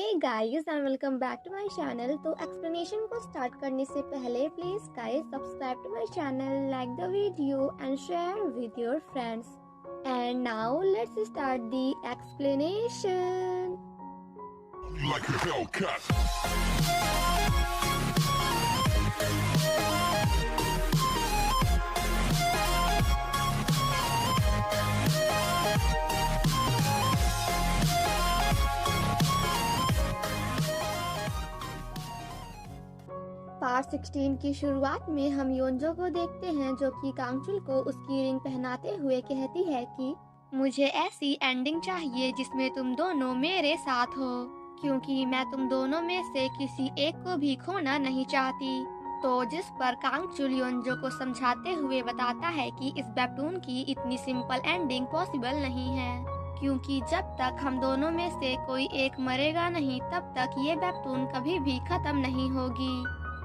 Hey guys and welcome back to my channel. तो explanation को start करने से पहले please guys subscribe to my channel, like the video and share with your friends. And now let's start the explanation. Like a Hellcat. 16 की शुरुआत में हम योंजो को देखते हैं जो कि कांगचुल को उसकी रिंग पहनाते हुए कहती है कि मुझे ऐसी एंडिंग चाहिए जिसमें तुम दोनों मेरे साथ हो, क्योंकि मैं तुम दोनों में से किसी एक को भी खोना नहीं चाहती। तो जिस पर कांगचुल योंजो को समझाते हुए बताता है कि इस वेबटून की इतनी सिंपल एंडिंग पॉसिबल नहीं है, क्योंकि जब तक हम दोनों में से कोई एक मरेगा नहीं तब तक ये वेबटून कभी भी खत्म नहीं होगी।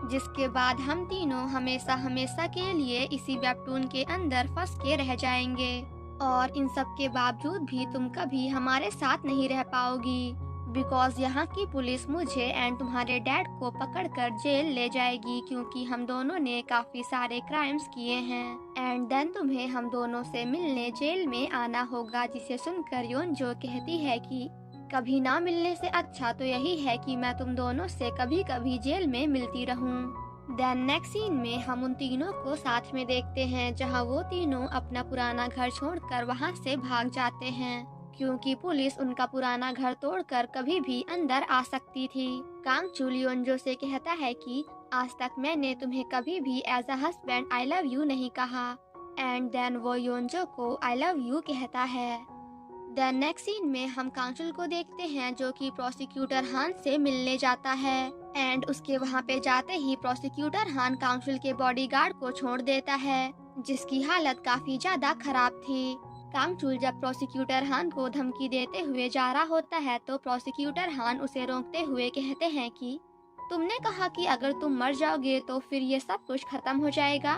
जिसके बाद हम तीनों हमेशा हमेशा के लिए इसी वेबटून के अंदर फंस के रह जाएंगे और इन सब के बावजूद भी तुम कभी हमारे साथ नहीं रह पाओगी, बिकॉज यहाँ की पुलिस मुझे एंड तुम्हारे डैड को पकड़कर जेल ले जाएगी, क्योंकि हम दोनों ने काफी सारे क्राइम्स किए हैं एंड देन तुम्हें हम दोनों से मिलने जेल में आना होगा। जिसे सुनकर योंजो कहती है कि कभी ना मिलने से अच्छा तो यही है कि मैं तुम दोनों से कभी कभी जेल में मिलती रहूं। देन नेक्स्ट सीन में हम उन तीनों को साथ में देखते हैं जहां वो तीनों अपना पुराना घर छोड़कर वहां से भाग जाते हैं, क्योंकि पुलिस उनका पुराना घर तोड़कर कभी भी अंदर आ सकती थी। कांगचुल योंजो से कहता है कि आज तक मैंने तुम्हें कभी भी as a husband I love you नहीं कहा एंड देन वो योंजो को आई लव यू कहता है। देन नेक्स्ट सीन में हम कांगचुल को देखते हैं जो कि प्रोसिक्यूटर हान से मिलने जाता है एंड उसके वहां पे जाते ही प्रोसिक्यूटर हान कांगचुल के बॉडीगार्ड को छोड़ देता है, जिसकी हालत काफी ज्यादा खराब थी। कांगचुल जब प्रोसिक्यूटर हान को धमकी देते हुए जा रहा होता है तो प्रोसिक्यूटर हान उसे रोकते हुए कहते हैं कि तुमने कहा कि अगर तुम मर जाओगे तो फिर ये सब कुछ खत्म हो जाएगा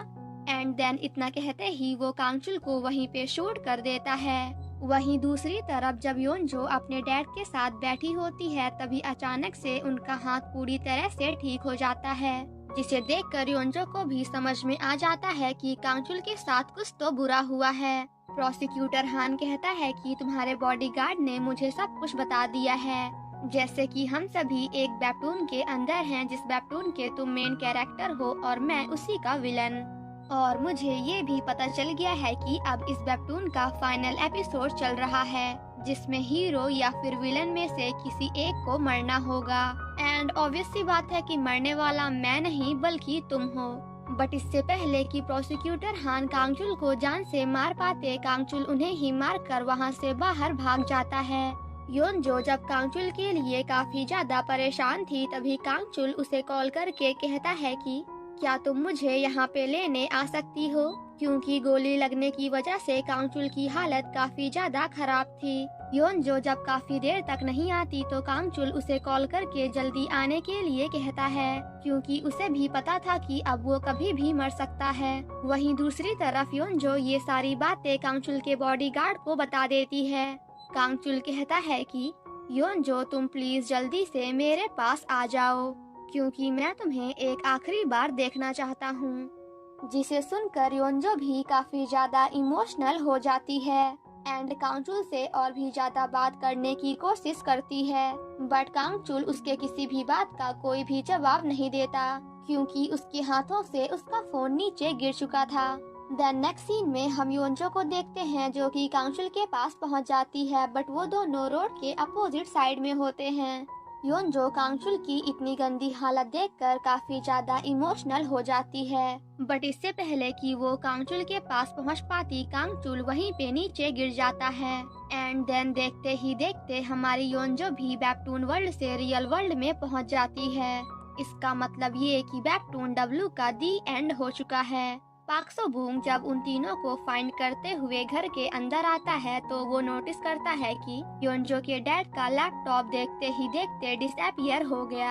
एंड देन इतना कहते ही वो कांगचुल को वहीं पे शूट कर देता है। वहीं दूसरी तरफ जब योंजो अपने डैड के साथ बैठी होती है तभी अचानक से उनका हाथ पूरी तरह से ठीक हो जाता है, जिसे देखकर योंजो को भी समझ में आ जाता है कि कांगचुल के साथ कुछ तो बुरा हुआ है। प्रोसिक्यूटर हान कहता है कि तुम्हारे बॉडीगार्ड ने मुझे सब कुछ बता दिया है, जैसे कि हम सभी एक वेबटून के अंदर हैं जिस वेबटून के तुम मेन कैरेक्टर हो और मैं उसी का विलन, और मुझे ये भी पता चल गया है कि अब इस वेबटून का फाइनल एपिसोड चल रहा है जिसमें हीरो या फिर विलन में से किसी एक को मरना होगा एंड ऑब्वियस सी बात है कि मरने वाला मैं नहीं बल्कि तुम हो। बट इससे पहले कि प्रोसिक्यूटर हान कांगचुल को जान से मार पाते, कांगचुल उन्हें ही मार कर वहाँ से बाहर भाग जाता है। योंजो जब कांगचुल के लिए काफी ज्यादा परेशान थी तभी कांगचुल उसे कॉल करके कहता है कि क्या तुम मुझे यहाँ पे लेने आ सकती हो, क्योंकि गोली लगने की वजह से कांगचुल की हालत काफी ज्यादा खराब थी। योंजो जब काफी देर तक नहीं आती तो कांगचुल उसे कॉल करके जल्दी आने के लिए कहता है, क्योंकि उसे भी पता था कि अब वो कभी भी मर सकता है। वहीं दूसरी तरफ योंजो ये सारी बातें कांगचुल के बॉडीगार्ड को बता देती है। कांगचुल कहता है कि योंजो तुम प्लीज जल्दी से मेरे पास आ जाओ, क्योंकि मैं तुम्हें एक आखिरी बार देखना चाहता हूँ। जिसे सुनकर योंजो भी काफी ज्यादा इमोशनल हो जाती है एंड कांगचुल से और भी ज्यादा बात करने की कोशिश करती है, बट कांगचुल उसके किसी भी बात का कोई भी जवाब नहीं देता, क्योंकि उसके हाथों से उसका फोन नीचे गिर चुका था। देन नेक्स्ट सीन में हम योंजो को देखते हैं जो कि कांगचुल के पास पहुंच जाती है, बट वो दोनों रोड के अपोजिट साइड में होते हैं। योंजो कांगचुल की इतनी गंदी हालत देखकर काफी ज्यादा इमोशनल हो जाती है, बट इससे पहले कि वो कांगचुल के पास पहुंच पाती कांगचुल वहीं पे नीचे गिर जाता है एंड देन देखते ही देखते हमारी योंजो भी वेबटून वर्ल्ड से रियल वर्ल्ड में पहुंच जाती है। इसका मतलब ये कि वेबटून डब्लू का दी एंड हो चुका है। पाक सो बूम जब उन तीनों को फाइंड करते हुए घर के अंदर आता है तो वो नोटिस करता है कि योंजो के डैड का लैपटॉप देखते ही देखते डिसअपियर हो गया।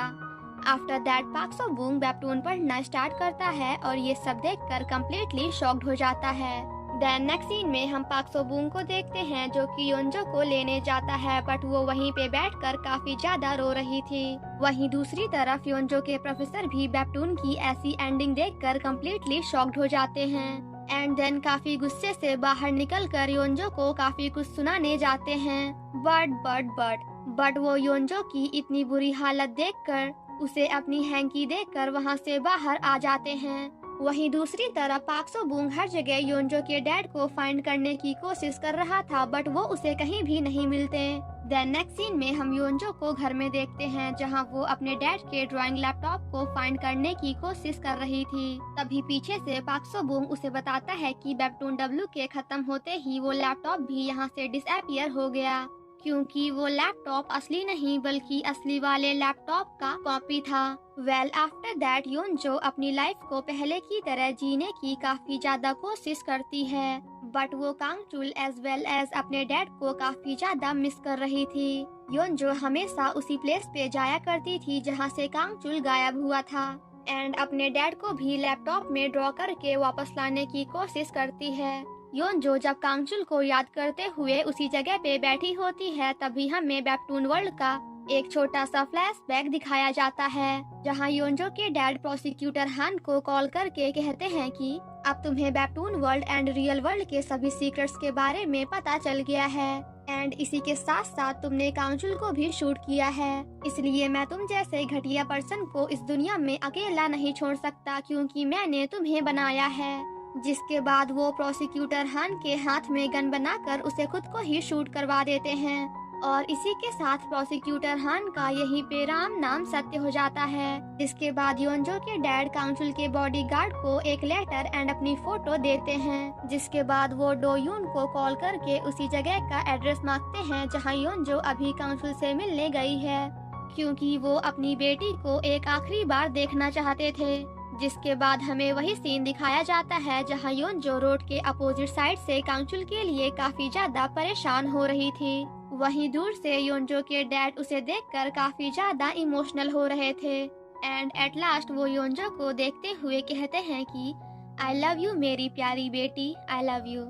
आफ्टर दैट पाक सो बूम वेबटून पढ़ना स्टार्ट करता है और ये सब देखकर कम्प्लीटली शॉक्ड हो जाता है। देन नेक्स्ट सीन में हम पाक सो बूंग को देखते हैं जो कि योंजो को लेने जाता है, बट वो वहीं पे बैठकर काफी ज्यादा रो रही थी। वहीं दूसरी तरफ योंजो के प्रोफेसर भी बेपटून की ऐसी एंडिंग देखकर कम्प्लीटली शॉक्ड हो जाते हैं एंड देन काफी गुस्से से बाहर निकलकर योंजो को काफी कुछ सुनाने जाते हैं। बट वो योंजो की इतनी बुरी हालत देखकर उसे अपनी हैंकी देकर वहाँ से बाहर आ जाते हैं। वहीं दूसरी तरफ पाक सो बूंग हर जगह योंजो के डैड को फाइंड करने की कोशिश कर रहा था, बट वो उसे कहीं भी नहीं मिलते। देन नेक्स्ट सीन में हम योंजो को घर में देखते हैं जहां वो अपने डैड के ड्राइंग लैपटॉप को फाइंड करने की कोशिश कर रही थी। तभी पीछे से पाक सो बूंग उसे बताता है कि बेपटून डब्ल्यू के खत्म होते ही वो लैपटॉप भी यहाँ से डिसअपियर हो गया, क्योंकि वो लैपटॉप असली नहीं बल्कि असली वाले लैपटॉप का कॉपी था। वेल आफ्टर दैट योंजो अपनी लाइफ को पहले की तरह जीने की काफी ज्यादा कोशिश करती है, बट वो कांगचुल एज वेल एज अपने डैड को काफी ज्यादा मिस कर रही थी। योंजो हमेशा उसी प्लेस पे जाया करती थी जहाँ से कांगचुल गायब हुआ था एंड अपने डैड को भी लैपटॉप में ड्रॉ करके वापस लाने की कोशिश करती है। योंजो जब कांगचुल को याद करते हुए उसी जगह पे बैठी होती है, तभी हमें बेपटून वर्ल्ड का एक छोटा सा फ्लैशबैक दिखाया जाता है जहां योंजो के डैड प्रोसिक्यूटर हान को कॉल करके कहते हैं कि अब तुम्हें बेपटून वर्ल्ड एंड रियल वर्ल्ड के सभी सीक्रेट्स के बारे में पता चल गया है एंड इसी के साथ साथ तुमने कांगचुल को भी शूट किया है, इसलिए मैं तुम जैसे घटिया पर्सन को इस दुनिया में अकेला नहीं छोड़ सकता क्योंकि मैंने तुम्हें बनाया है। जिसके बाद वो प्रोसिक्यूटर हान के हाथ में गन बनाकर उसे खुद को ही शूट करवा देते हैं और इसी के साथ प्रोसिक्यूटर हान का यहीं पे राम नाम सत्य हो जाता है। इसके बाद योंजो के डैड कांगचुल के बॉडीगार्ड को एक लेटर एंड अपनी फोटो देते हैं, जिसके बाद वो डोयून को कॉल करके उसी जगह का एड्रेस मांगते हैं जहां योंजो अभी कांगचुल से मिलने गई है, क्योंकि वो अपनी बेटी को एक आखिरी बार देखना चाहते थे। जिसके बाद हमें वही सीन दिखाया जाता है जहां योंजो रोड के अपोजिट साइड से कांगचुल के लिए काफी ज्यादा परेशान हो रही थी। वहीं दूर से योंजो के डैड उसे देखकर काफी ज्यादा इमोशनल हो रहे थे एंड एट लास्ट वो योंजो को देखते हुए कहते हैं कि आई लव यू मेरी प्यारी बेटी, आई लव यू।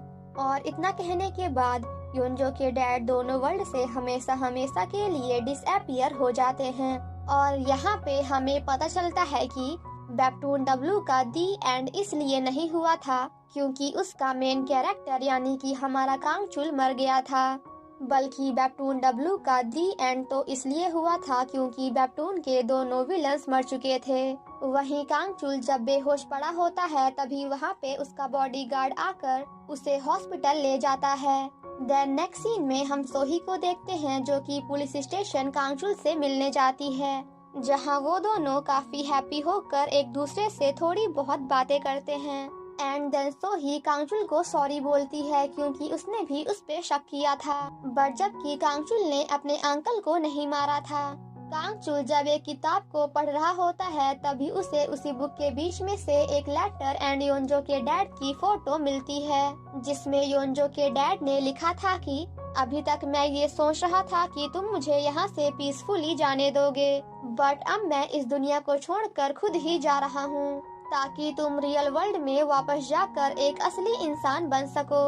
और इतना कहने के बाद योंजो के डैड दोनों वर्ल्ड से हमेशा हमेशा के लिए डिसअपियर हो जाते हैं और यहाँ पे हमें पता चलता है कि बेपटून डब्ल्यू का दी एंड इसलिए नहीं हुआ था क्योंकि उसका मेन कैरेक्टर यानी कि हमारा कांगचुल मर गया था, बल्कि बेपटून डब्ल्यू का दी एंड तो इसलिए हुआ था क्योंकि बेपटून के दोनों विलन्स मर चुके थे। वहीं कांगचुल जब बेहोश पड़ा होता है तभी वहाँ पे उसका बॉडीगार्ड आकर उसे हॉस्पिटल ले जाता है। देन नेक्स्ट सीन में हम सोही को देखते हैं जो कि पुलिस स्टेशन कांगचुल से मिलने जाती है, जहां वो दोनों काफी हैप्पी होकर एक दूसरे से थोड़ी बहुत बातें करते हैं एंड देन सोही कांगचुल को सॉरी बोलती है क्योंकि उसने भी उस पे शक किया था, बट जबकि कांगचुल ने अपने अंकल को नहीं मारा था। कांगचुल जब एक किताब को पढ़ रहा होता है तभी उसे उसी बुक के बीच में से एक लेटर एंड योंजो के डैड की फोटो मिलती है, जिसमें योंजो के डैड ने लिखा था कि अभी तक मैं ये सोच रहा था कि तुम मुझे यहाँ से पीसफुली जाने दोगे, बट अब मैं इस दुनिया को छोड़कर खुद ही जा रहा हूँ ताकि तुम रियल वर्ल्ड में वापस जाकर एक असली इंसान बन सको,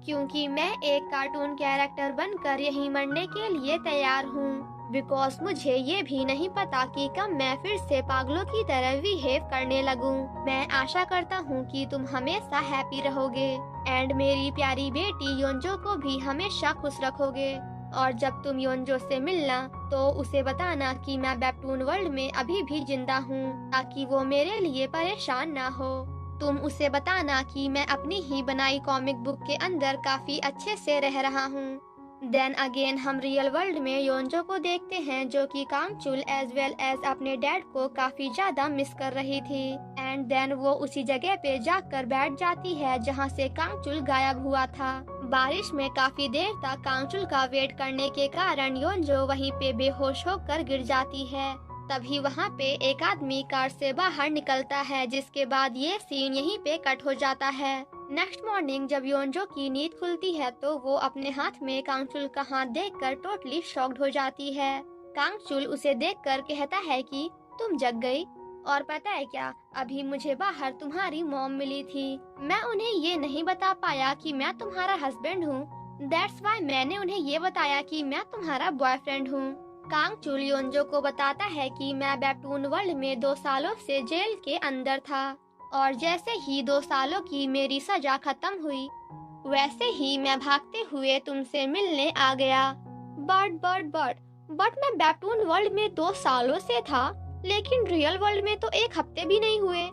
क्योंकि मैं एक कार्टून कैरेक्टर बनकर यहीं मरने के लिए तैयार हूँ, बिकॉज मुझे ये भी नहीं पता कि कब मैं फिर से पागलों की तरह बिहेव करने लगूं। मैं आशा करता हूँ कि तुम हमेशा हैप्पी रहोगे एंड मेरी प्यारी बेटी योंजो को भी हमेशा खुश रखोगे, और जब तुम योंजो से मिलना तो उसे बताना कि मैं बेपटून वर्ल्ड में अभी भी जिंदा हूँ ताकि वो मेरे लिए परेशान ना हो। तुम उसे बताना कि मैं अपनी ही बनाई कॉमिक बुक के अंदर काफी अच्छे से रह रहा हूँ। देन अगेन हम रियल वर्ल्ड में योंजो को देखते हैं जो कि कांगचुल एज वेल एज अपने डैड को काफी ज्यादा मिस कर रही थी एंड देन वो उसी जगह पे जाकर बैठ जाती है जहां से कांगचुल गायब हुआ था। बारिश में काफी देर तक कांगचुल का वेट करने के कारण योंजो वहीं पे बेहोश होकर गिर जाती है। तभी वहाँ पे एक आदमी कार से बाहर निकलता है, जिसके बाद ये सीन यहीं पे कट हो जाता है। नेक्स्ट मॉर्निंग जब योंजो की नींद खुलती है तो वो अपने हाथ में कांगचुल का हाथ देखकर टोटली शॉक्ड हो जाती है। कांगचुल उसे देखकर कहता है कि तुम जग गई। और पता है क्या, अभी मुझे बाहर तुम्हारी मॉम मिली थी। मैं उन्हें ये नहीं बता पाया कि मैं तुम्हारा हस्बैंड हूँ। दैट्स वाई मैंने उन्हें ये बताया कि मैं तुम्हारा बॉयफ्रेंड हूँ। कांगचुल योंजो को बताता है कि मैं वेबटून वर्ल्ड में 2 सालों से जेल के अंदर था और जैसे ही 2 सालों की मेरी सजा खत्म हुई वैसे ही मैं भागते हुए तुमसे मिलने आ गया। बट मैं वेबटून वर्ल्ड में 2 सालों से था, लेकिन रियल वर्ल्ड में तो 1 हफ्ते भी नहीं हुए।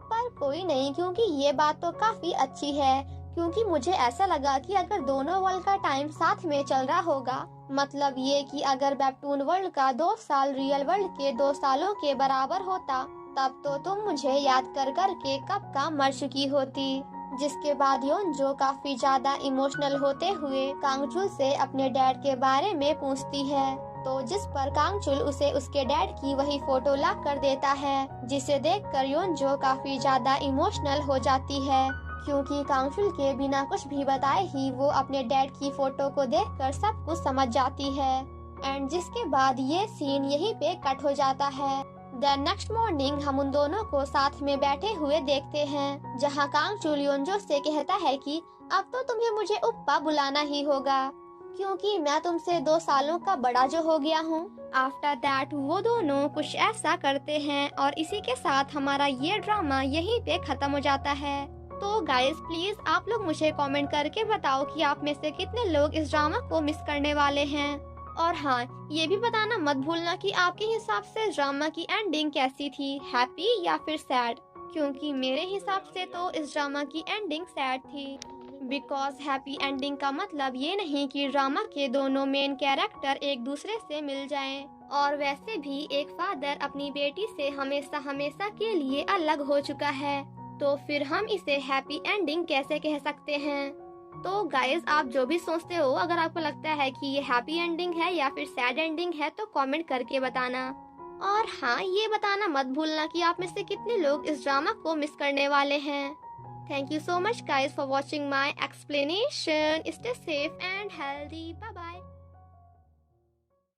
पर कोई नहीं, क्योंकि ये बात तो काफी अच्छी है, क्योंकि मुझे ऐसा लगा कि अगर दोनों वर्ल्ड का टाइम साथ में चल रहा होगा, मतलब ये कि अगर वेबटून वर्ल्ड का 2 साल रियल वर्ल्ड के 2 सालों के बराबर होता, तब तो तुम मुझे याद कर कर के कब का मर चुकी होती। जिसके बाद योंजो काफी ज्यादा इमोशनल होते हुए कांगचुल से अपने डैड के बारे में पूछती है, तो जिस पर कांगचुल उसे उसके डैड की वही फोटो ला कर देता है, जिसे देखकर योंजो काफी ज्यादा इमोशनल हो जाती है, क्योंकि कांगचुल के बिना कुछ भी बताए ही वो अपने डैड की फोटो को देखकर सब कुछ समझ जाती है। एंड जिसके बाद ये सीन यहीं पे कट हो जाता है। देन नेक्स्ट मॉर्निंग हम उन दोनों को साथ में बैठे हुए देखते हैं, जहाँ कांगचुल योंजो से कहता है कि अब तो तुम्हें मुझे उप्पा बुलाना ही होगा, क्योंकि मैं तुमसे 2 सालों का बड़ा जो हो गया हूँ। आफ्टर दैट वो दोनों कुछ ऐसा करते हैं और इसी के साथ हमारा ये ड्रामा यहीं पे खत्म हो जाता है। तो गाइस प्लीज आप लोग मुझे कमेंट करके बताओ कि आप में से कितने लोग इस ड्रामा को मिस करने वाले हैं। और हाँ, ये भी बताना मत भूलना कि आपके हिसाब से ड्रामा की एंडिंग कैसी थी, हैप्पी या फिर सैड, क्योंकि मेरे हिसाब से तो इस ड्रामा की एंडिंग सैड थी। बिकॉज हैप्पी एंडिंग का मतलब ये नहीं कि ड्रामा के दोनों मेन कैरेक्टर एक दूसरे से मिल जाएं, और वैसे भी एक फादर अपनी बेटी से हमेशा हमेशा के लिए अलग हो चुका है, तो फिर हम इसे हैप्पी एंडिंग कैसे कह सकते हैं। तो गाइज आप जो भी सोचते हो, अगर आपको लगता है कि ये हैप्पी एंडिंग है या फिर सैड एंडिंग है, तो कमेंट करके बताना। और हाँ, ये बताना मत भूलना कि आप में से कितने लोग इस ड्रामा को मिस करने वाले हैं। Thank you so much guys for watching my explanation. Stay safe and healthy. Bye bye.